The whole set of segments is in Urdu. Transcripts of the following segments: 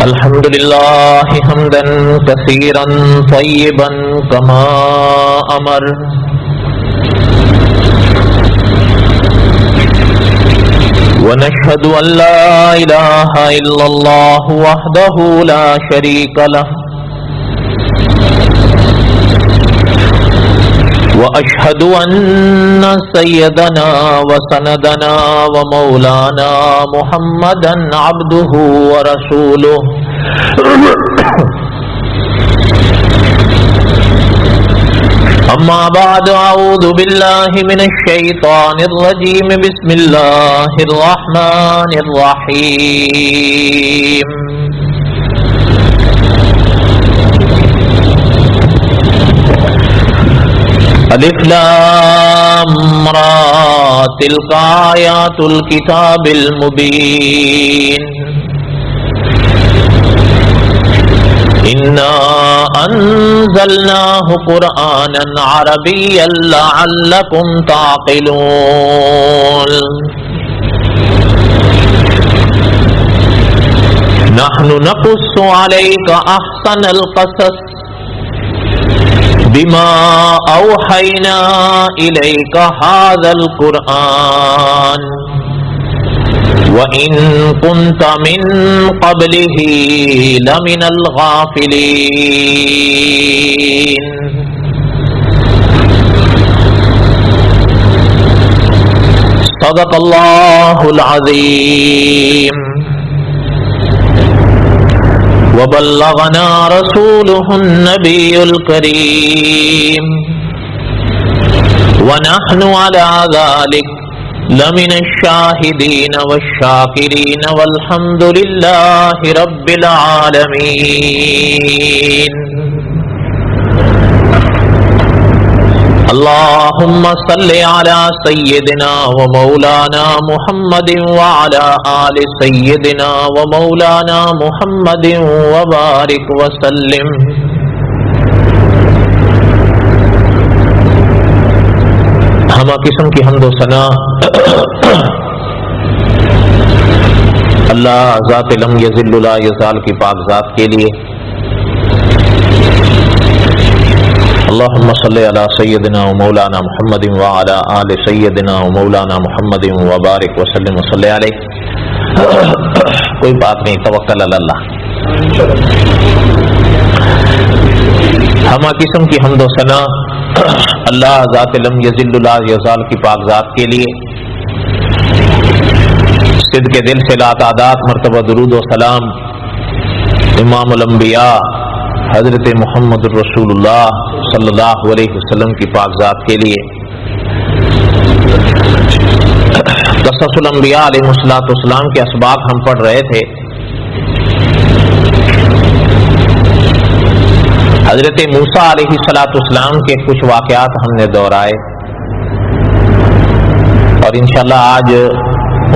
الحمد لله حمدا كثيرا طيبا كما أمر ونشهد أن لا إله إلا الله وحده لا شريك له وأشهد أن سيدنا وسندنا ومولانا محمدا عبده ورسوله أما بعد أعوذ بالله من الشيطان الرجيم بسم الله الرحمن الرحيم الف لام را تلك آیات الكتاب المبین انا انزلناه قرآنا عربیا لعلکم تعقلون نحن نقص عليك احسن القصص بما اوحينا اليك هذا القرآن وان كنت من قبله لمن الغافلين صدق الله العظيم وبلغنا رسوله النبي الكريم ونحن على ذلك لمن الشاهدين والشاكرين والحمد لله رب العالمين اللهم صل على سيدنا ومولانا محمد وعلى آل سيدنا ومولانا محمد وبارك وسلم ہمہ قسم کی حمد و ثنا اللہ ذات لم یذل لا یزال کی پاک ذات کے لیے اللہم صلی علی سیدنا و مولانا محمد وعلی آل سیدنا و مولانا محمد وبارک وسلم وصلی علیہ. کوئی بات نہیں، توکل علی اللہ. ہمہ قسم کی حمد و ثنا اللہ ذات لم یذل لا یزال کی پاک ذات کے لیے صدق دل سے لا تعداد مرتبہ درود و سلام امام الانبیاء حضرت محمد الرسول اللہ صلی اللہ علیہ وسلم کی پاک ذات کے لیے. قصص الانبیاء علیہ السلام کے اسباق ہم پڑھ رہے تھے. حضرت موسیٰ علیہ السلام کے کچھ واقعات ہم نے دہرائے اور انشاءاللہ آج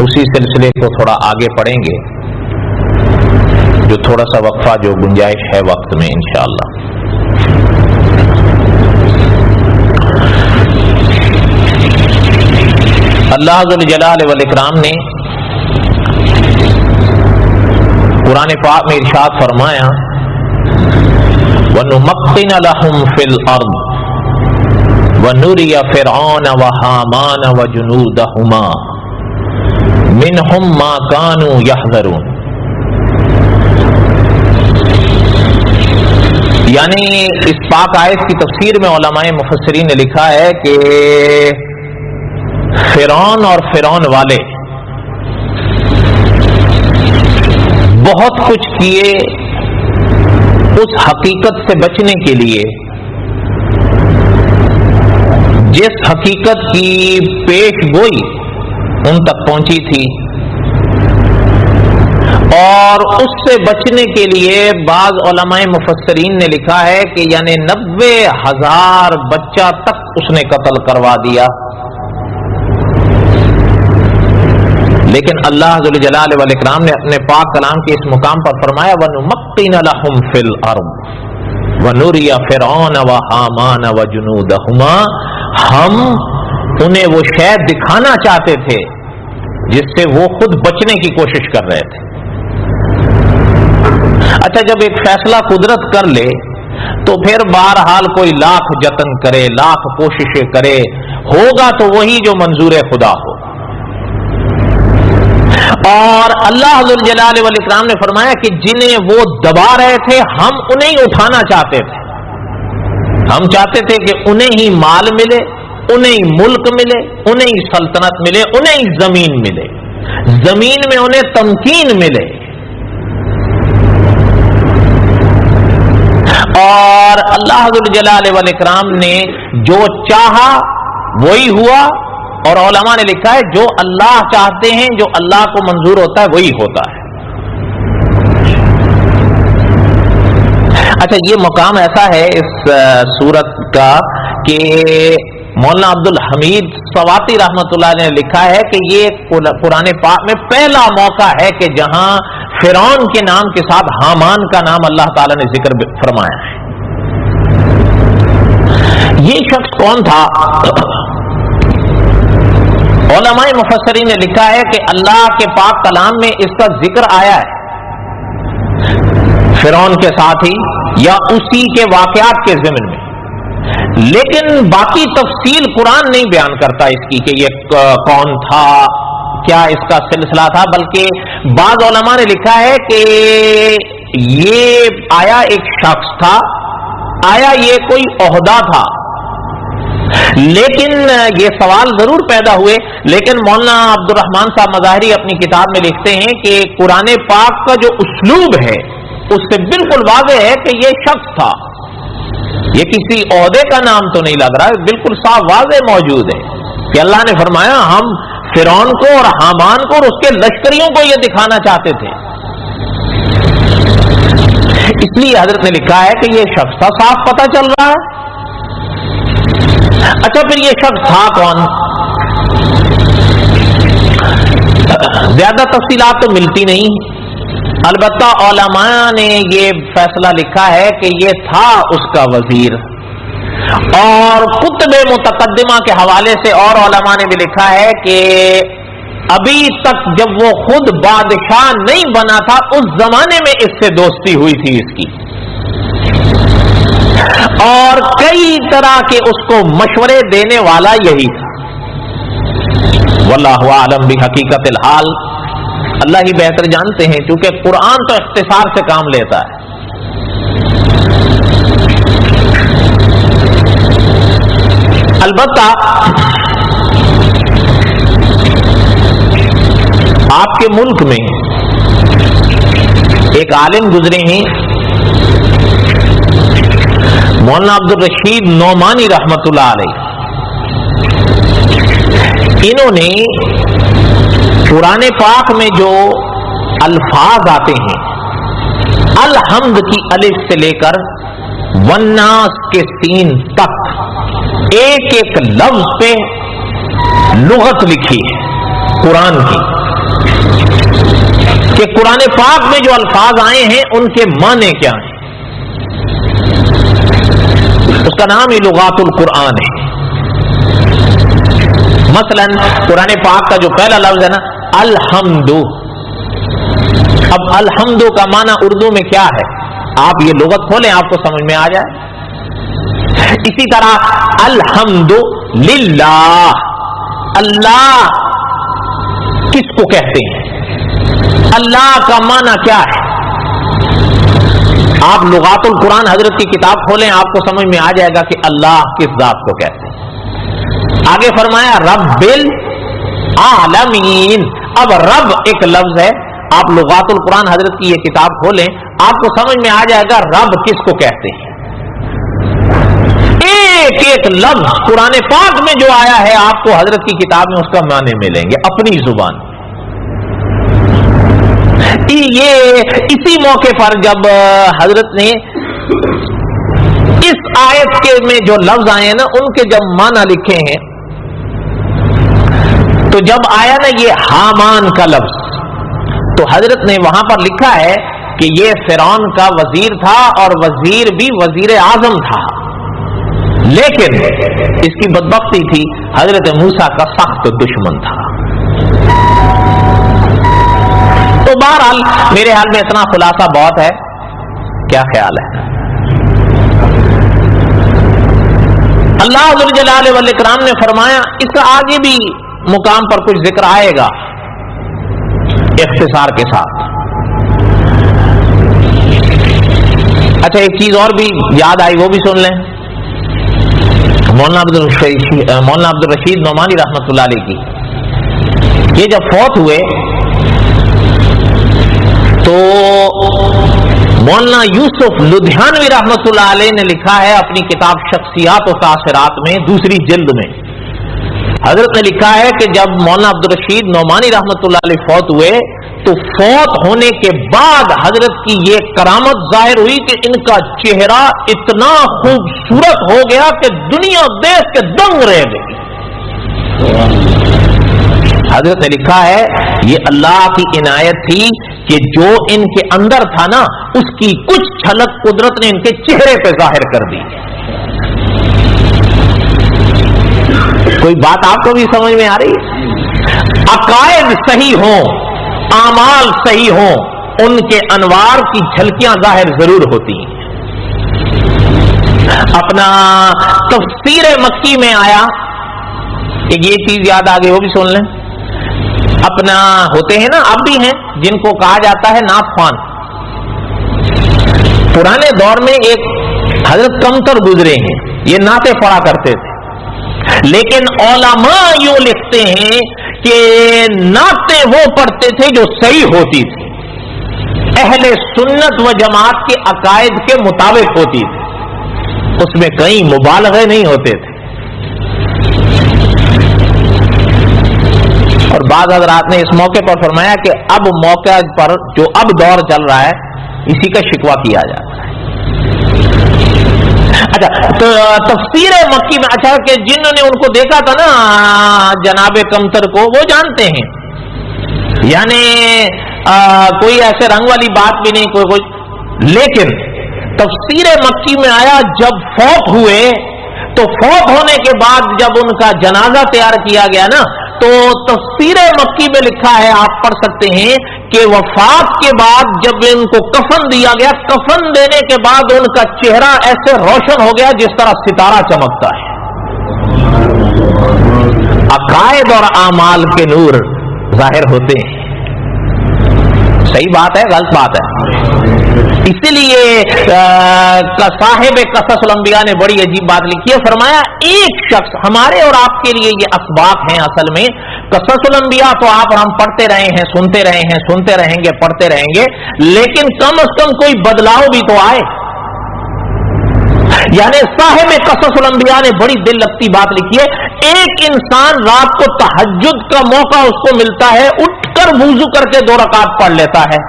اسی سلسلے کو تھوڑا آگے پڑھیں گے، جو تھوڑا سا وقفہ جو گنجائش ہے وقت میں انشاءاللہ. اللہ ذوالجلال والاکرام نے قرآن پاک میں ارشاد فرمایا وَنُمَكِّنَ لَهُمْ فِي الْأَرْضِ وَنُرِيَ فِرْعَوْنَ وَهَامَانَ وَجُنُودَهُمَا مِنْهُمْ مَا كَانُوا يَحْذَرُونَ. یعنی اس پاک آیت کی تفسیر میں علماء مفسرین نے لکھا ہے کہ فرعون اور فرعون والے بہت کچھ کیے اس حقیقت سے بچنے کے لیے جس حقیقت کی پیش گوئی ان تک پہنچی تھی، اور اس سے بچنے کے لیے بعض علماء مفسرین نے لکھا ہے کہ یعنی 90,000 بچہ تک اس نے قتل کروا دیا. لیکن اللہ ذوالجلال والاکرام نے اپنے پاک کلام کے اس مقام پر فرمایا وَنُمَكِّنَ لَهُمْ فِي الْأَرْضِ وَنُرِيَ فِرْعَوْنَ وَهَامَانَ وَجُنُودَهُمَا. ہم انہیں وہ شے دکھانا چاہتے تھے جس سے وہ خود بچنے کی کوشش کر رہے تھے۔ اچھا، جب ایک فیصلہ قدرت کر لے تو پھر بہرحال کوئی لاکھ جتن کرے، لاکھ کوششیں کرے، ہوگا تو وہی جو منظور خدا ہو۔ اور اللہ ذوالجلال والاکرام نے فرمایا کہ جنہیں وہ دبا رہے تھے ہم انہیں اٹھانا چاہتے تھے۔ ہم چاہتے تھے کہ انہیں ہی مال ملے، انہیں ملک ملے، انہیں سلطنت ملے، انہیں زمین ملے، زمین میں انہیں تمکین ملے۔ اور اللہ ذوالجلال والاکرام نے جو چاہا وہی ہوا، اور علماء نے لکھا ہے جو اللہ چاہتے ہیں، جو اللہ کو منظور ہوتا ہے وہی ہوتا ہے۔ اچھا، یہ مقام ایسا ہے اس سورت کا کہ مولانا عبد الحمید سواتی رحمۃ اللہ نے لکھا ہے کہ یہ قرآن پاک میں پہلا موقع ہے کہ جہاں فرعون کے نام کے ساتھ حامان کا نام اللہ تعالی نے ذکر فرمایا ہے۔ یہ شخص کون تھا؟ علماء مفسرین نے لکھا ہے کہ اللہ کے پاک کلام میں اس کا ذکر آیا ہے فرعون کے ساتھ ہی یا اسی کے واقعات کے ضمن میں، لیکن باقی تفصیل قرآن نہیں بیان کرتا اس کی کہ یہ کون تھا، کیا اس کا سلسلہ تھا، بلکہ بعض علماء نے لکھا ہے کہ یہ آیا ایک شخص تھا، آیا یہ کوئی عہدہ تھا، لیکن یہ سوال ضرور پیدا ہوئے۔ لیکن مولانا عبد الرحمان صاحب مظاہری اپنی کتاب میں لکھتے ہیں کہ قرآن پاک کا جو اسلوب ہے اس سے بالکل واضح ہے کہ یہ شخص تھا، یہ کسی عہدے کا نام تو نہیں لگ رہا، بالکل صاف واضح موجود ہے کہ اللہ نے فرمایا ہم فرعون کو اور حامان کو اور اس کے لشکریوں کو یہ دکھانا چاہتے تھے، اس لیے حضرت نے لکھا ہے کہ یہ شخص تھا، صاف پتہ چل رہا ہے۔ اچھا، پھر یہ شخص تھا کون؟ زیادہ تفصیلات تو ملتی نہیں، البتہ علماء نے یہ فیصلہ لکھا ہے کہ یہ تھا اس کا وزیر، اور کتب متقدمہ کے حوالے سے اور علماء نے بھی لکھا ہے کہ ابھی تک جب وہ خود بادشاہ نہیں بنا تھا اس زمانے میں اس سے دوستی ہوئی تھی اس کی، اور کئی طرح کے اس کو مشورے دینے والا یہی تھا۔ واللہ اعلم بحقیقت الحال، اللہ ہی بہتر جانتے ہیں، کیونکہ قرآن تو اختصار سے کام لیتا ہے۔ البتہ آپ کے ملک میں ایک عالم گزرے ہیں مولانا عبد الرشید نعمانی رحمت اللہ علیہ، انہوں نے قرآن پاک میں جو الفاظ آتے ہیں الحمد کی الف سے لے کر والناس کے سین تک ایک ایک لفظ پہ لغت لکھی ہے قرآن کی، کہ قرآن پاک میں جو الفاظ آئے ہیں ان کے معنی کیا ہیں۔ اس کا نام ہی لغات القرآن ہے۔ مثلا قرآن پاک کا جو پہلا لفظ ہے نا الحمد، اب الحمد کا معنی اردو میں کیا ہے؟ آپ یہ لغت کھولیں آپ کو سمجھ میں آ جائے۔ اسی طرح الحمد للہ، اللہ کس کو کہتے ہیں؟ اللہ کا معنی کیا ہے؟ آپ لغات القرآن حضرت کی کتاب کھولیں آپ کو سمجھ میں آ جائے گا کہ اللہ کس ذات کو کہتے ہیں۔ آگے فرمایا رب العالمین، اب رب ایک لفظ ہے، آپ لغات القرآن حضرت کی یہ کتاب کھولیں آپ کو سمجھ میں آ جائے گا رب کس کو کہتے ہیں۔ ایک ایک لفظ قرآن پاک میں جو آیا ہے آپ کو حضرت کی کتاب میں اس کا معنی ملیں گے اپنی زبان۔ یہ اسی موقع پر جب حضرت نے اس آیت کے میں جو لفظ آئے ہیں نا ان کے جب معنی لکھے ہیں تو جب آیا نا یہ حامان کا لفظ تو حضرت نے وہاں پر لکھا ہے کہ یہ فرعون کا وزیر تھا اور وزیر بھی وزیر اعظم تھا، لیکن اس کی بدبختی تھی حضرت موسیٰ کا سخت دشمن تھا. تو بہرحال میرے حال میں اتنا خلاصہ بہت ہے. کیا خیال ہے؟ اللہ ذو الجلال والاکرام نے فرمایا اس کا آگے بھی مقام پر کچھ ذکر آئے گا اختصار کے ساتھ. اچھا ایک چیز اور بھی یاد آئی وہ بھی سن لیں. مولانا عبد الرشید نعمانی رحمۃ اللہ علیہ کی یہ جب فوت ہوئے تو مولانا یوسف لدھیانوی رحمۃ اللہ علیہ نے لکھا ہے اپنی کتاب شخصیات و تاثرات میں دوسری جلد میں. حضرت نے لکھا ہے کہ جب مولانا عبد الرشید نعمانی رحمۃ اللہ علیہ فوت ہوئے تو فوت ہونے کے بعد حضرت کی یہ کرامت ظاہر ہوئی کہ ان کا چہرہ اتنا خوبصورت ہو گیا کہ دنیا دیکھ کے دنگ رہ گئی. حضرت نے لکھا ہے یہ اللہ کی عنایت تھی کہ جو ان کے اندر تھا نا اس کی کچھ جھلک قدرت نے ان کے چہرے پہ ظاہر کر دی. کوئی بات آپ کو بھی سمجھ میں آ رہی ہے؟ عقائد صحیح ہوں، اعمال صحیح ہوں، ان کے انوار کی جھلکیاں ظاہر ضرور ہوتی ہیں. اپنا تفسیر مکی میں آیا ایک یہ چیز یاد آ گئی وہ بھی سن لیں. اپنا ہوتے ہیں نا اب بھی ہیں جن کو کہا جاتا ہے نعت خوان. پرانے دور میں ایک حضرت کمتر گزرے ہیں یہ نعتیں پڑھا کرتے تھے، لیکن علماء یوں لکھتے ہیں کہ نعتیں وہ پڑھتے تھے جو صحیح ہوتی تھی، اہل سنت و جماعت کے عقائد کے مطابق ہوتی تھی، اس میں کئی مبالغے نہیں ہوتے تھے. اور بعض حضرات نے اس موقع پر فرمایا کہ اب موقع پر جو اب دور چل رہا ہے اسی کا شکوہ کیا جاتا ہے. اچھا تو تفسیر مکی میں اچھا کہ جنہوں نے ان کو دیکھا تھا نا جناب کمتر کو وہ جانتے ہیں، یعنی کوئی ایسے رنگ والی بات بھی نہیں کوئی. لیکن تفسیر مکی میں آیا جب فوت ہوئے تو فوت ہونے کے بعد جب ان کا جنازہ تیار کیا گیا نا تو تفسیر مکی میں لکھا ہے آپ پڑھ سکتے ہیں کہ وفات کے بعد جب ان کو کفن دیا گیا، کفن دینے کے بعد ان کا چہرہ ایسے روشن ہو گیا جس طرح ستارہ چمکتا ہے. عقائد اور اعمال کے نور ظاہر ہوتے ہیں. صحیح بات ہے غلط بات ہے؟ اسی لیے صاحب قصص الانبیاء نے بڑی عجیب بات لکھی ہے. فرمایا ایک شخص ہمارے اور آپ کے لیے یہ اسباق ہیں اصل میں. قصص الانبیاء تو آپ اور ہم پڑھتے رہے ہیں، سنتے رہے ہیں، سنتے رہیں گے، پڑھتے رہیں گے، لیکن کم از کم کوئی بدلاؤ بھی تو آئے. یعنی صاحب قصص الانبیاء نے بڑی دل لگتی بات لکھی ہے. ایک انسان رات کو تہجد کا موقع اس کو ملتا ہے، اٹھ کر وضو کر کے 2 رکعت پڑھ لیتا ہے،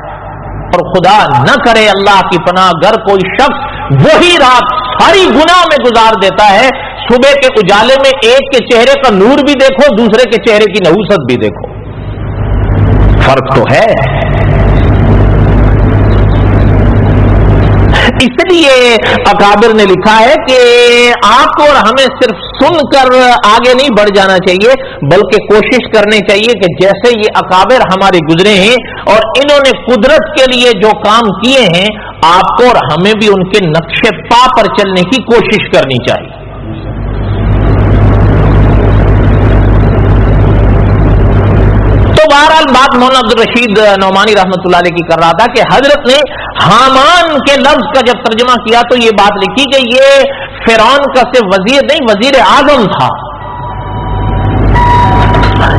اور خدا نہ کرے اللہ کی پناہ اگر کوئی شخص وہی رات ساری گناہ میں گزار دیتا ہے، صبح کے اجالے میں ایک کے چہرے کا نور بھی دیکھو، دوسرے کے چہرے کی نحوست بھی دیکھو، فرق تو ہے. اس لیے اکابر نے لکھا ہے کہ آپ کو اور ہمیں صرف سن کر آگے نہیں بڑھ جانا چاہیے، بلکہ کوشش کرنی چاہیے کہ جیسے یہ اکابر ہمارے گزرے ہیں اور انہوں نے قدرت کے لیے جو کام کیے ہیں، آپ کو اور ہمیں بھی ان کے نقش پا پر چلنے کی کوشش کرنی چاہیے. بہرحال بات مولانا عبد الرشید نعمانی رحمۃ اللہ علیہ کی کر رہا تھا کہ حضرت نے حامان کے لفظ کا جب ترجمہ کیا تو یہ بات لکھی کہ یہ فرعون کا صرف وزیر نہیں، وزیر اعظم تھا.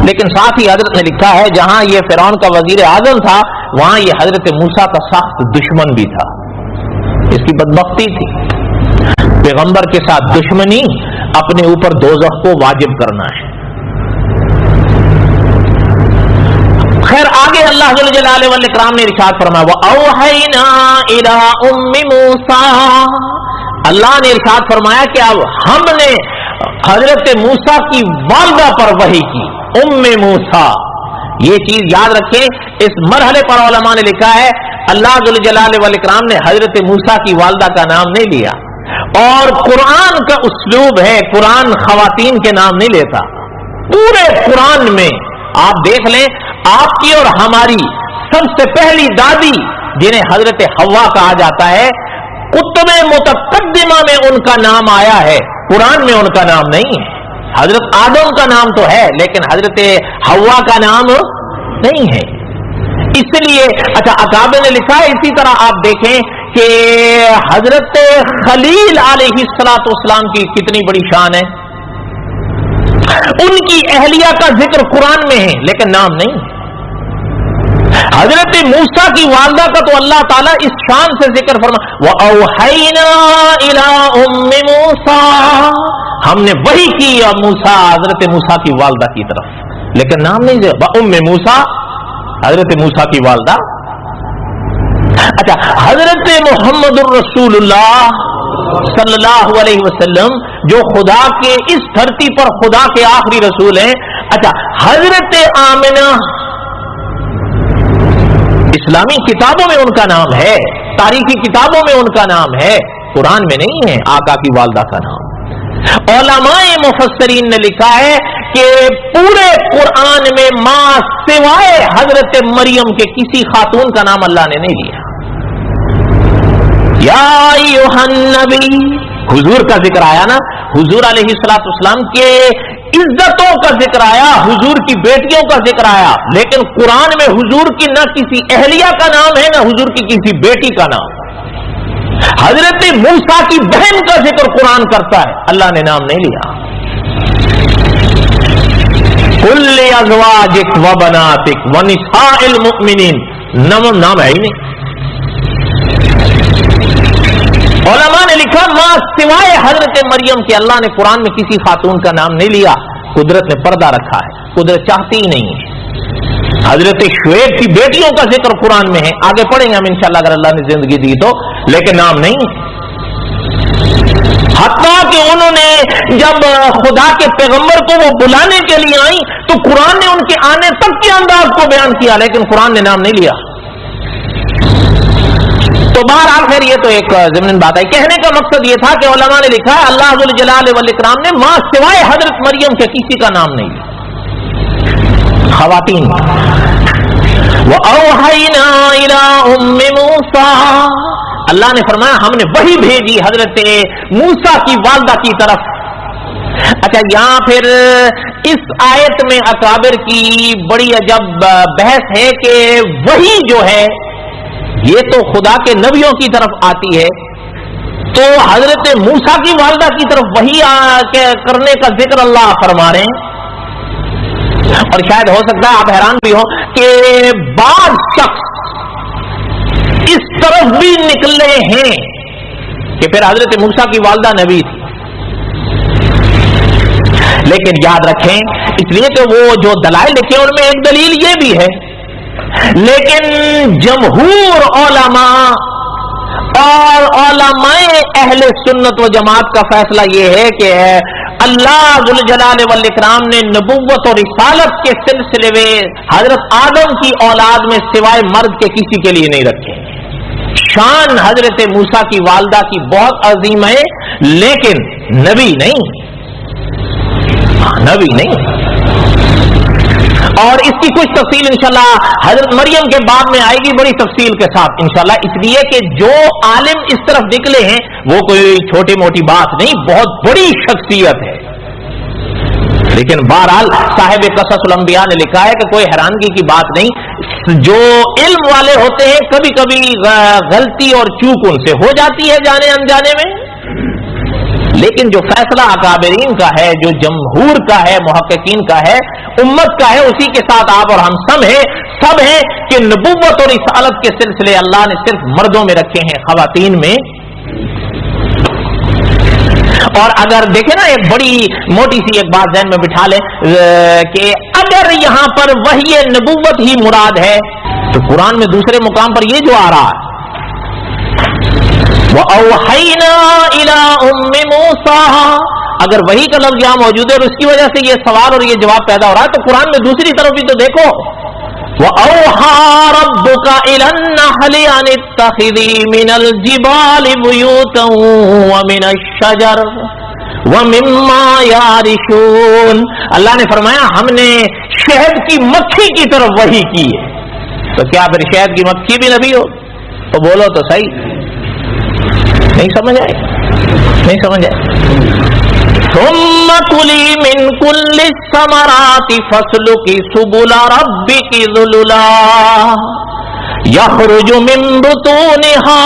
لیکن ساتھ ہی حضرت نے لکھا ہے جہاں یہ فرعون کا وزیر اعظم تھا وہاں یہ حضرت موسیٰ کا سخت دشمن بھی تھا. اس کی بدبختی تھی، پیغمبر کے ساتھ دشمنی اپنے اوپر دوزخ کو واجب کرنا ہے. خیر آگے اللہ جل جلالہ والاکرام نے ارشاد فرمایا وَأَوْحَيْنَا إِلَىٰ أُمِّ مُوسَىٰ، اللہ نے ارشاد فرمایا کہ اب ہم نے حضرت موسیٰ کی والدہ پر وحی کی. ام موسیٰ، یہ چیز یاد رکھیں، اس مرحلے پر علماء نے لکھا ہے اللہ جل جلالہ والاکرام نے حضرت موسیٰ کی والدہ کا نام نہیں لیا، اور قرآن کا اسلوب ہے، قرآن خواتین کے نام نہیں لیتا. پورے قرآن میں آپ دیکھ لیں، آپ کی اور ہماری سب سے پہلی دادی جنہیں حضرت حوا کہا جاتا ہے، کتب متقدمہ میں ان کا نام آیا ہے، قرآن میں ان کا نام نہیں ہے. حضرت آدم کا نام تو ہے لیکن حضرت حوا کا نام نہیں ہے. اس لیے اچھا اکابر نے لکھا ہے. اسی طرح آپ دیکھیں کہ حضرت خلیل علیہ الصلوۃ والسلام کی کتنی بڑی شان ہے. ان کی اہلیہ کا ذکر قرآن میں ہے لیکن نام نہیں. حضرت موسیٰ کی والدہ کا تو اللہ تعالیٰ اس شان سے ذکر فرما، وَأَوْحَيْنَا إِلَىٰ أُمِّ مُوسَىٰ، ہم نے وحی کی موسیٰ، حضرت موسیٰ کی والدہ کی طرف، لیکن نام نہیں دے وَأُمِّ مُوسَىٰ، حضرت موسیٰ کی والدہ. اچھا حضرت محمد الرسول اللہ صلی اللہ علیہ وسلم جو خدا کے اس دھرتی پر خدا کے آخری رسول ہیں. اچھا حضرت آمنہ اسلامی کتابوں میں ان کا نام ہے، تاریخی کتابوں میں ان کا نام ہے، قرآن میں نہیں ہے آقا کی والدہ کا نام. علماء مفسرین نے لکھا ہے کہ پورے قرآن میں ماں سوائے حضرت مریم کے کسی خاتون کا نام اللہ نے نہیں لیا. یا ایھا النبی، حضور کا ذکر آیا نا، حضور علیہ الصلوۃ والسلام کے عزتوں کا ذکر آیا، حضور کی بیٹیوں کا ذکر آیا، لیکن قرآن میں حضور کی نہ کسی اہلیہ کا نام ہے نہ حضور کی کسی بیٹی کا نام. حضرت موسیٰ کی بہن کا ذکر قرآن کرتا ہے، اللہ نے نام نہیں لیا. قل لأزواجک وبناتک ونساء المؤمنین، نام ہے ہی نہیں. علماء نے لکھا ماں سوائے حضرت مریم کے اللہ نے قرآن میں کسی خاتون کا نام نہیں لیا. قدرت نے پردہ رکھا ہے، قدرت چاہتی ہی نہیں ہے. حضرت شعیب کی بیٹیوں کا ذکر قرآن میں ہے، آگے پڑھیں گے ہم انشاءاللہ اگر اللہ نے زندگی دی تو، لیکن نام نہیں. حتیٰ کہ انہوں نے جب خدا کے پیغمبر کو وہ بلانے کے لیے آئیں تو قرآن نے ان کے آنے تک کے انداز کو بیان کیا لیکن قرآن نے نام نہیں لیا. تو بہرحال خیر یہ تو ایک ضمن بات ہے. کہنے کا مقصد یہ تھا کہ علماء نے لکھا ہے اللہ ذو الجلال والاکرام نے ماں سوائے حضرت مریم کے کسی کا نام نہیں لیا. خواتین وَأَوْحَيْنَا إِلَىٰ أُمِّ مُوسَىٰ، اللہ نے فرمایا ہم نے وحی بھیجی حضرت موسیٰ کی والدہ کی طرف. اچھا یہاں پھر اس آیت میں اکابر کی بڑی عجب بحث ہے کہ وحی جو ہے یہ تو خدا کے نبیوں کی طرف آتی ہے، تو حضرت موسیٰ کی والدہ کی طرف وحی کرنے کا ذکر اللہ فرما رہے ہیں. اور شاید ہو سکتا ہے آپ حیران بھی ہو کہ بعض شخص اس طرف بھی نکلے ہیں کہ پھر حضرت موسیٰ کی والدہ نبی تھی. لیکن یاد رکھیں اس لیے کہ وہ جو دلائل لکھے ان میں ایک دلیل یہ بھی ہے، لیکن جمہور علماء اور علماء اہل سنت و جماعت کا فیصلہ یہ ہے کہ اللہ ذو الجلال والاکرام نے نبوت اور رسالت کے سلسلے میں حضرت آدم کی اولاد میں سوائے مرد کے کسی کے لیے نہیں رکھے. شان حضرت موسیٰ کی والدہ کی بہت عظیم ہے لیکن نبی نہیں، نبی نہیں. اور اس کی کچھ تفصیل انشاءاللہ حضرت مریم کے بعد میں آئے گی بڑی تفصیل کے ساتھ انشاءاللہ. اس لیے کہ جو عالم اس طرف نکلے ہیں وہ کوئی چھوٹی موٹی بات نہیں، بہت بڑی شخصیت ہے. لیکن بہرحال صاحب قصص الانبیاء نے لکھا ہے کہ کوئی حیرانگی کی بات نہیں، جو علم والے ہوتے ہیں کبھی کبھی غلطی اور چوک ان سے ہو جاتی ہے جانے انجانے میں، لیکن جو فیصلہ اکابرین کا ہے، جو جمہور کا ہے، محققین کا ہے، امت کا ہے، اسی کے ساتھ آپ اور ہم سب ہیں کہ نبوت اور رسالت کے سلسلے اللہ نے صرف مردوں میں رکھے ہیں، خواتین میں. اور اگر دیکھیں نا ایک بڑی موٹی سی ایک بات ذہن میں بٹھا لیں کہ اگر یہاں پر وحی نبوت ہی مراد ہے تو قرآن میں دوسرے مقام پر یہ جو آ رہا ہے وَأَوْحَيْنَا إِلَىٰ أُمِّ مُوسَىٰ، اگر وہی کا لفظ یہاں موجود ہے اور اس کی وجہ سے یہ سوال اور یہ جواب پیدا ہو رہا ہے تو قرآن میں دوسری طرف بھی تو دیکھو وَأَوْحَى رَبُّكَ إِلَى النَّحْلِ أَنِ اتَّخِذِي مِنَ الْجِبَالِ بُيُوتًا وَمِنَ الشَّجَرِ وَمِمَّا يَعْرِشُونَ. اللہ نے فرمایا ہم نے شہد کی مکھی کی طرف وحی کی ہے. تو کیا پھر شہد کی مکھی بھی نبی ہو؟ تو بولو تو صحیح. نہیں سمجھ آئے؟ نہیں سمجھ آئے؟ ثم كلي من كل الثمرات فاسلكي سبل ربك ذللا يخرج من بطونها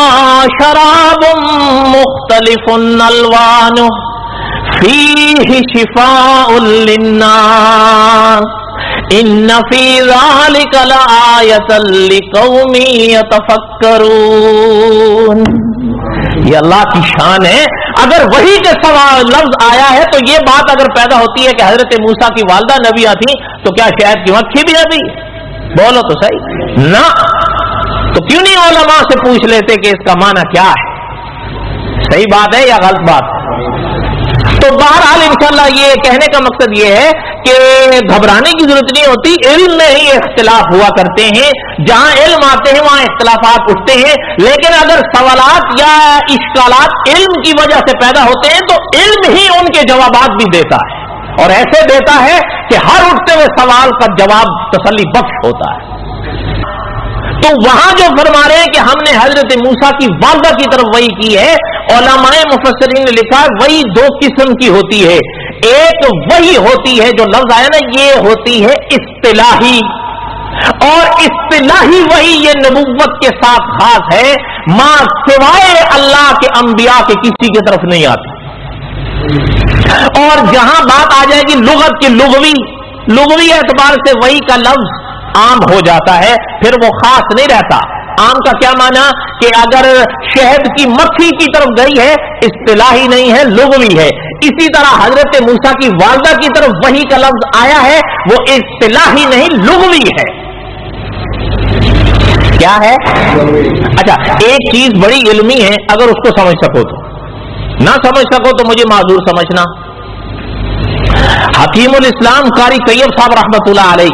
شراب مختلف ألوانه فيه شفاء للناس إن في ذلك لآية لقوم يتفكرون. یہ اللہ کی شان ہے. اگر وہی کے سوال لفظ آیا ہے تو یہ بات اگر پیدا ہوتی ہے کہ حضرت موسیٰ کی والدہ نبیہ تھیں تو کیا شہد کی مکھی بھی نبی؟ بولو تو صحیح. نہ تو کیوں نہیں علماء سے پوچھ لیتے کہ اس کا معنی کیا ہے؟ صحیح بات ہے یا غلط بات؟ تو بہرحال انشاءاللہ یہ کہنے کا مقصد یہ ہے کہ گھبرانے کی ضرورت نہیں ہوتی. علم میں ہی اختلاف ہوا کرتے ہیں. جہاں علم آتے ہیں وہاں اختلافات اٹھتے ہیں. لیکن اگر سوالات یا اشکالات علم کی وجہ سے پیدا ہوتے ہیں تو علم ہی ان کے جوابات بھی دیتا ہے اور ایسے دیتا ہے کہ ہر اٹھتے ہوئے سوال کا جواب تسلی بخش ہوتا ہے. تو وہاں جو فرما رہے ہیں کہ ہم نے حضرت موسیٰ کی والدہ کی طرف وحی کی ہے. علماء مفسرین نے لکھا وحی دو قسم کی ہوتی ہے. ایک وحی ہوتی ہے جو لفظ آیا نا یہ ہوتی ہے اصطلاحی, اور اصطلاحی وحی یہ نبوت کے ساتھ خاص ہے, ماں سوائے اللہ کے انبیاء کے کسی کی طرف نہیں آتی. اور جہاں بات آ جائے گی لغت کی لغوی اعتبار سے وحی کا لفظ عام ہو جاتا ہے, پھر وہ خاص نہیں رہتا. عام کا کیا معنی کہ اگر شہد کی مکھی کی طرف گئی ہے اصطلاحی نہیں ہے, لغوی ہے. اسی طرح حضرت موسیٰ کی والدہ کی طرف وحی کا لفظ آیا ہے وہ اصطلاحی نہیں لغوی ہے. کیا ہے؟ اچھا ایک چیز بڑی علمی ہے, اگر اس کو سمجھ سکو تو, نہ سمجھ سکو تو مجھے معذور سمجھنا. حکیم الاسلام قاری طیب صاحب رحمۃ اللہ علیہ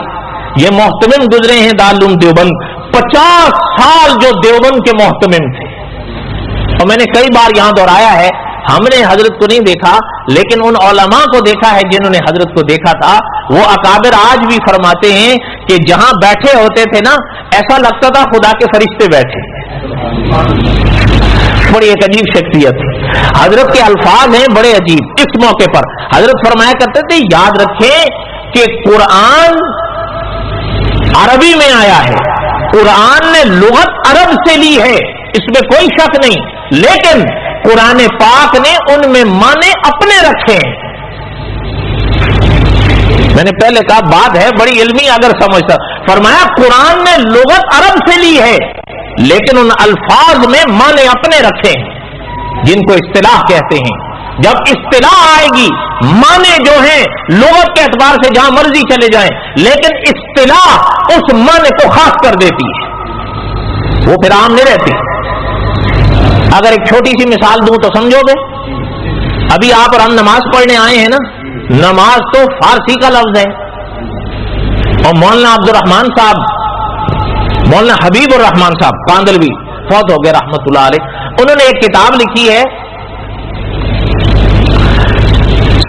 یہ محتمم گزرے ہیں دارالعلوم دیوبند. 50 سال جو دیوبند کے محتمم تھے, اور میں نے کئی بار یہاں دہرایا ہے ہم نے حضرت کو نہیں دیکھا لیکن ان علماء کو دیکھا ہے جنہوں نے حضرت کو دیکھا تھا. وہ اکابر آج بھی فرماتے ہیں کہ جہاں بیٹھے ہوتے تھے نا ایسا لگتا تھا خدا کے فرشتے بیٹھے. بڑی ایک عجیب شخصیت تھی. حضرت کے الفاظ ہیں بڑے عجیب. اس موقع پر حضرت فرمایا کرتے تھے یاد رکھیں کہ قرآن عربی میں آیا ہے, قرآن نے لغت عرب سے لی ہے, اس میں کوئی شک نہیں, لیکن قرآن پاک نے ان میں معنی اپنے رکھے ہیں. میں نے پہلے کہا بات ہے بڑی علمی اگر سمجھتا. فرمایا قرآن نے لغت عرب سے لی ہے لیکن ان الفاظ میں معنی اپنے رکھے ہیں جن کو اصطلاح کہتے ہیں. جب اصطلاح آئے گی معنی جو ہیں لغت کے اعتبار سے جہاں مرضی چلے جائیں, لیکن اصطلاح اس معنی کو خاص کر دیتی ہے, وہ پھر عام نہیں رہتی. اگر ایک چھوٹی سی مثال دوں تو سمجھو گے. ابھی آپ اور ہم نماز پڑھنے آئے ہیں نا, نماز تو فارسی کا لفظ ہے, اور مولانا عبد الرحمان صاحب, مولانا حبیب الرحمان صاحب کاندلوی فوت ہو گئے رحمت اللہ علیہ, انہوں نے ایک کتاب لکھی ہے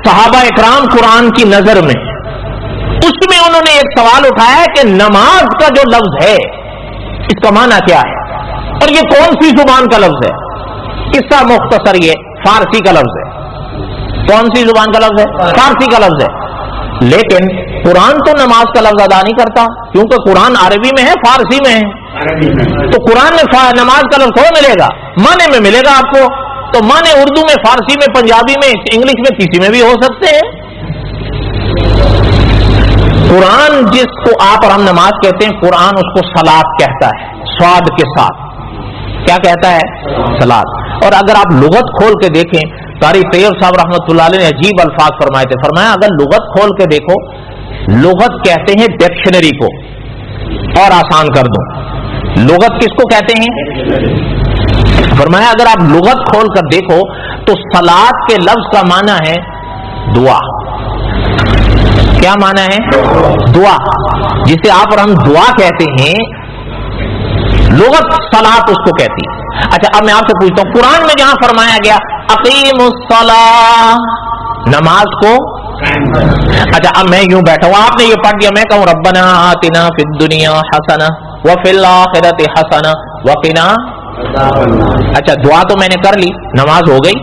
صحابہ اکرام قرآن کی نظر میں. اس میں انہوں نے ایک سوال اٹھایا ہے کہ نماز کا جو لفظ ہے اس کا معنی کیا ہے, اور یہ کون سی زبان کا لفظ ہے. قصہ مختصر یہ فارسی کا لفظ ہے. کون سی زبان کا لفظ ہے؟ فارسی کا لفظ ہے. لیکن قرآن تو نماز کا لفظ ادا نہیں کرتا کیونکہ قرآن عربی میں ہے فارسی میں ہے. تو قرآن میں نماز کا لفظ ہو ملے گا, معنی میں ملے گا آپ کو. تو معنی اردو میں, فارسی میں, پنجابی میں, انگلش میں, کسی میں بھی ہو سکتے ہیں. قرآن جس کو آپ اور ہم نماز کہتے ہیں قرآن اس کو صلاۃ کہتا ہے, سواد کے ساتھ. کیا کہتا ہے؟ صلاۃ. اور اگر آپ لغت کھول کے دیکھیں, قاری طیب صاحب رحمۃ اللہ علیہ نے عجیب الفاظ فرمائے تھے. فرمایا اگر لغت کھول کے دیکھو, لغت کہتے ہیں ڈکشنری کو, اور آسان کر دو لغت کس کو کہتے ہیں؟ فرمایا اگر آپ لغت کھول کر دیکھو تو صلاۃ کے لفظ کا معنی ہے دعا. کیا معنی ہے؟ دعا، جسے آپ اور ہم دعا کہتے ہیں، لغت صلاۃ اس کو کہتی ہے۔ اچھا اب میں آپ سے پوچھتا ہوں، قرآن میں جہاں فرمایا گیا اقیم الصلاۃ، نماز کو، اچھا اب میں یوں بیٹھا ہوں، آپ نے یہ پڑھ دیا، میں کہوں ربنا آتنا فی الدنیا حسنہ وفی الآخرۃ حسنہ وقنا، اچھا دعا تو میں نے کر لی، نماز ہو گئی؟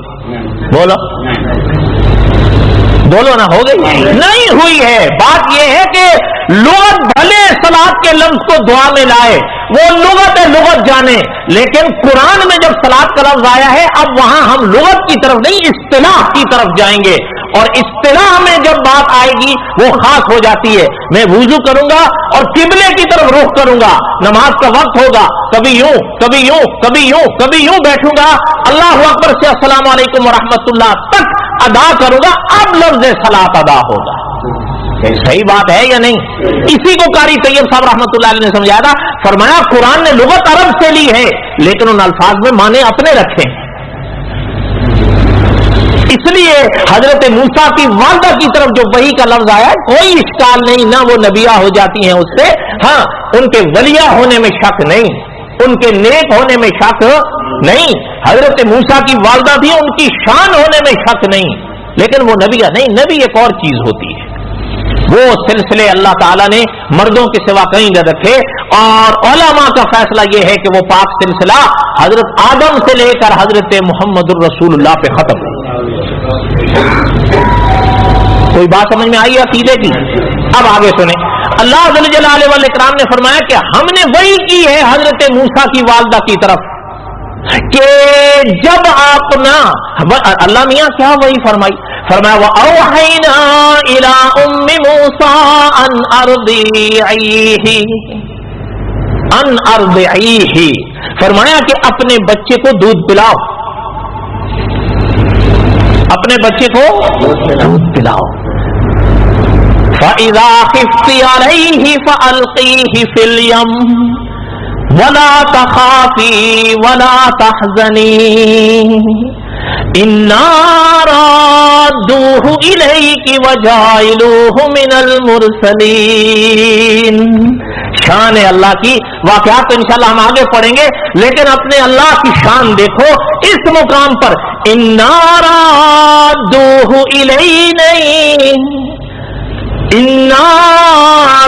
بولو بولو نا، ہو گئی؟ نہیں ہوئی ہے۔ بات یہ ہے کہ لغت بھلے صلاۃ کے لفظ کو دعا میں لائے، وہ لغت ہے، لغت جانے، لیکن قرآن میں جب صلاۃ کا لفظ آیا ہے، اب وہاں ہم لغت کی طرف نہیں اصطلاح کی طرف جائیں گے، اور اصطلاح میں جب بات آئے گی وہ خاص ہو جاتی ہے۔ میں وضو کروں گا اور قبلے کی طرف رخ کروں گا، نماز کا وقت ہوگا، کبھی یوں کبھی یوں کبھی یوں کبھی یوں بیٹھوں گا، اللہ اکبر سے السلام علیکم ورحمۃ اللہ تک ادا کروں گا، اب لفظ صلاۃ ادا ہوگا۔ صحیح بات ہے یا نہیں؟ اسی کو قاری طیب صاحب رحمۃ اللہ علیہ نے سمجھایا تھا، فرمایا قرآن نے لغت عرب سے لی ہے لیکن ان الفاظ میں معنی اپنے رکھے ہیں۔ اس لیے حضرت موسیٰ کی والدہ کی طرف جو وحی کا لفظ آیا ہے، کوئی اشکال نہیں، نہ وہ نبیہ ہو جاتی ہیں اس سے، ہاں ان کے ولیہ ہونے میں شک نہیں، ان کے نیک ہونے میں شک نہیں، حضرت موسیٰ کی والدہ بھی ان کی شان ہونے میں شک نہیں، لیکن وہ نبیہ نہیں، نبی ایک اور چیز ہوتی ہے، وہ سلسلے اللہ تعالیٰ نے مردوں کے سوا کہیں نہ رکھے، اور علماء کا فیصلہ یہ ہے کہ وہ پاک سلسلہ حضرت آدم سے لے کر حضرت محمد الرسول اللہ پہ ختم ہو۔ کوئی بات سمجھ میں آئی عقیدے کی؟ اب آگے سنیں، اللہ جل جلالہ والاکرام نے فرمایا کہ ہم نے وہی کی ہے حضرت موسیٰ کی والدہ کی طرف کہ جب آپ نہ، اللہ میاں کیا وہی فرمائی؟ فرمایا وَأَوْحَيْنَا إِلَىٰ أُمِّ مُوسَىٰ أَنْ أَرْضِعِيهِ، فرمایا کہ اپنے بچے کو دودھ پلاؤ، اپنے بچے کو دودھ پلاؤ، فَإِذَا خِفْتِ عَلَيْهِ فَأَلْقِيهِ فِي الْيَمِّ وَلَا تَخَافِي وَلَا تَحْزَنِي إِنَّا رَادُّوهُ إِلَيْكِ وَجَاعِلُوهُ مِنَ الْمُرْسَلِينَ۔ شان اللہ کی واقعات تو انشاءاللہ ہم آگے پڑھیں گے، لیکن اپنے اللہ کی شان دیکھو اس مقام پر، إِنَّا رَادُّوهُ إِلَيْنَا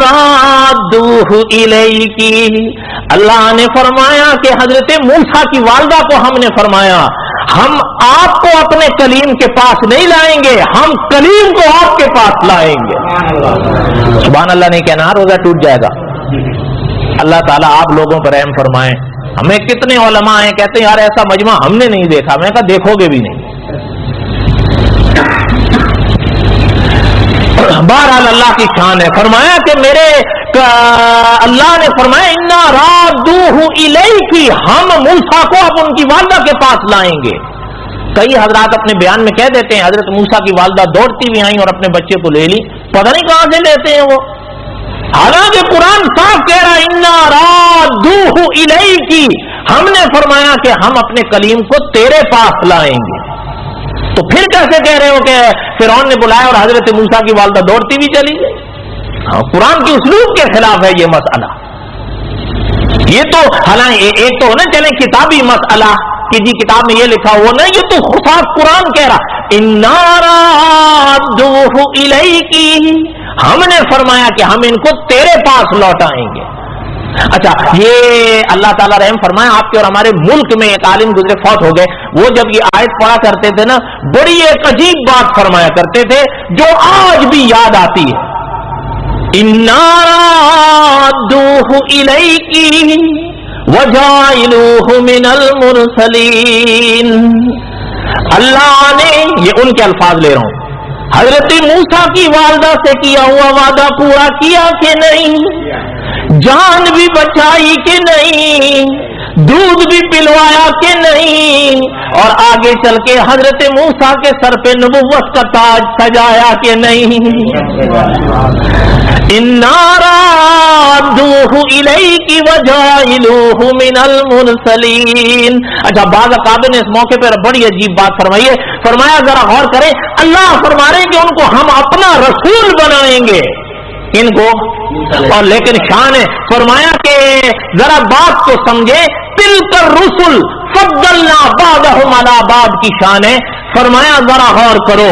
رَادُّوهُ إِلَيْكِ، اللہ نے فرمایا کہ حضرت موسیٰ کی والدہ کو ہم نے فرمایا ہم آپ کو اپنے کلیم کے پاس نہیں لائیں گے، ہم کلیم کو آپ کے پاس لائیں گے۔ سبحان اللہ نہیں کہنا، روزہ ٹوٹ جائے گا۔ اللہ تعالیٰ آپ لوگوں پر رحم فرمائیں۔ ہمیں کتنے علماء ہیں کہتے ہیں یار ایسا مجمع ہم نے نہیں دیکھا، میں کہا دیکھو گے بھی نہیں۔ بہرحال اللہ کی شان ہے، فرمایا کہ میرے اللہ نے فرمایا اِنَّا رَادُّوهُ إِلَيْكِ، ہم موسیٰ کو اب ان کی والدہ کے پاس لائیں گے۔ کئی حضرات اپنے بیان میں کہہ دیتے ہیں حضرت موسیٰ کی والدہ دوڑتی ہوئی آئیں اور اپنے بچے کو لے لی، پتہ نہیں کہاں سے لیتے ہیں وہ، حالانکہ قرآن صاف کہہ رہا ہے اِنَّا رَادُّوهُ إِلَيْكِ، ہم نے فرمایا کہ ہم اپنے کلیم کو تیرے پاس لائیں گے۔ تو پھر کیسے کہہ رہے ہو کہ فرعون نے بلایا اور حضرت موسیٰ کی والدہ دوڑتی بھی چلی گئی؟ قرآن کی اسلوب کے خلاف ہے یہ مسئلہ۔ یہ تو حالانکہ ایک تو ہونا چلے کتابی مسئلہ کہ جی کتاب میں یہ لکھا ہوا نہیں، یہ تو صاف قرآن کہہ رہا اِنَّا رَادُّوهُ إِلَيْكِ، ہم نے فرمایا کہ ہم ان کو تیرے پاس لوٹائیں گے۔ اچھا یہ اللہ تعالیٰ رحم فرمایا، آپ کے اور ہمارے ملک میں ایک عالم گزرے فوت ہو گئے، وہ جب یہ آیت پڑھا کرتے تھے نا، بڑی ایک عجیب بات فرمایا کرتے تھے جو آج بھی یاد آتی ہے، إِنَّا رَادُّوهُ إِلَيْكِ وَجَاعِلُوهُ مِنَ الْمُرْسَلِينَ۔ اللہ نے، یہ ان کے الفاظ لے رہا ہوں، حضرت موسیٰ کی والدہ سے کیا ہوا وعدہ پورا کیا کہ نہیں، جان بھی بچائی کہ نہیں، دودھ بھی پلوایا کہ نہیں، اور آگے چل کے حضرت موسیٰ کے سر پہ نبوت کا تاج سجایا کہ نہیں۔ اِنَّا رَادُّوهُ إِلَيْكِ وَجَاعِلُوهُ مِنَ الْمُرْسَلِينَ۔ اچھا بعض اکابر نے اس موقع پر بڑی عجیب بات فرمائی ہے، فرمایا ذرا غور کریں، اللہ فرما رہے ہیں کہ ان کو ہم اپنا رسول بنائیں بنیں گے ان کو، اور لیکن شان ہے فرمایا کہ ذرا بات کو سمجھے، تلک الرسل فضلنا بعضهم علی بعض کی شان ہے. فرمایا ذرا غور کرو،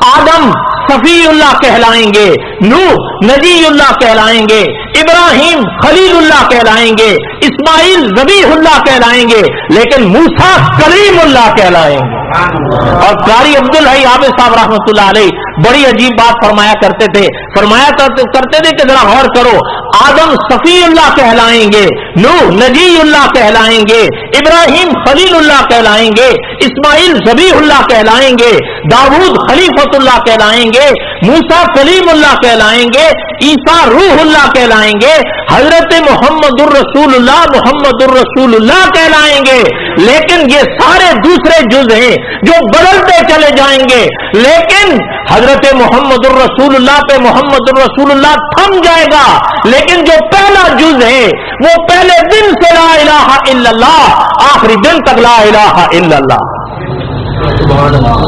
آدم صفی اللہ کہلائیں گے، نوح نجی اللہ کہلائیں گے، ابراہیم خلیل اللہ کہلائیں گے، اسماعیل ذبیح اللہ کہلائیں گے، لیکن موسیٰ کلیم اللہ کہلائیں گے. اور قاری عبدالحی عابد صاحب رحمۃ اللہ علیہ بڑی عجیب بات فرمایا کرتے تھے، فرمایا کرتے تھے کہ ذرا غور کرو، آدم صفی اللہ کہلائیں گے، نوح نجی اللہ کہلائیں گے، ابراہیم خلیل اللہ کہلائیں گے، اسماعیل ذبیح اللہ کہلائیں گے، داؤد خلیفۃ اللہ کہلائیں گے، موسیٰ کلیم اللہ کہلائیں گے، عیسیٰ روح اللہ کہلائیں گے، حضرت محمد الرسول اللہ کہلائیں گے. لیکن یہ سارے دوسرے جز ہیں جو بدلتے چلے جائیں گے، لیکن حضرت محمد الرسول اللہ پہ محمد الرسول اللہ تھم جائے گا. لیکن جو پہلا جز ہے وہ پہلے دن سے لا الہ الا اللہ، آخری دن تک لا الہ الا اللہ.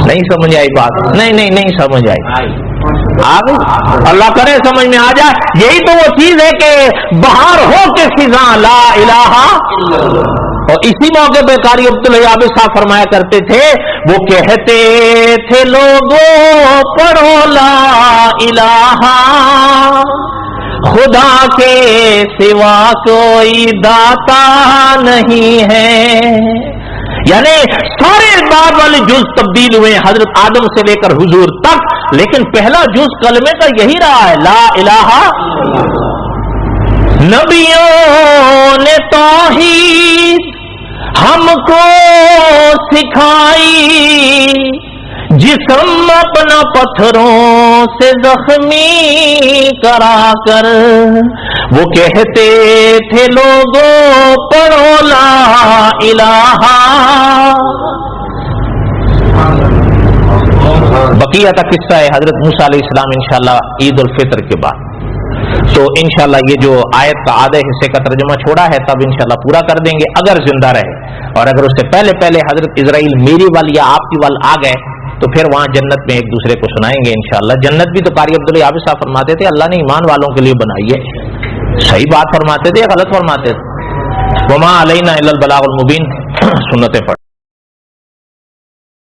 نہیں سمجھ آئی بات؟ نہیں سمجھ آئی. اللہ کرے سمجھ میں آ جائے. یہی تو وہ چیز ہے کہ بہار ہو کے خزاں لا الہ. اور اسی موقع پہ قاری عبدالحی عابد صاحب فرمایا کرتے تھے، وہ کہتے تھے لوگوں پڑھو لا الہ، خدا کے سوا کوئی داتا نہیں ہے. یعنی سارے بعد والے جز تبدیل ہوئے حضرت آدم سے لے کر حضور تک، لیکن پہلا جز کلمے کا یہی رہا ہے لا الہ. نبیوں نے توحید ہم کو سکھائی، جسم اپنا پتھروں سے زخمی کرا کر، وہ کہتے تھے لوگوں پڑھو لا الہ. بقیہ کا قصہ ہے حضرت موسیٰ علیہ السلام انشاءاللہ عید الفطر کے بعد. تو انشاءاللہ یہ جو آیت کا آدھے حصے کا ترجمہ چھوڑا ہے تب انشاءاللہ پورا کر دیں گے اگر زندہ رہے. اور اگر اس سے پہلے حضرت اسرائیل میری وال یا آپ کی وال آ گئے تو پھر وہاں جنت میں ایک دوسرے کو سنائیں گے انشاءاللہ. جنت بھی تو قاری عبدالحی عابد صاحب فرماتے تھے اللہ نے ایمان والوں کے لیے بنائی ہے. صحیح بات فرماتے تھے یا غلط فرماتے تھے؟ وما علینا الا البلاغ المبین. سنتیں پڑھ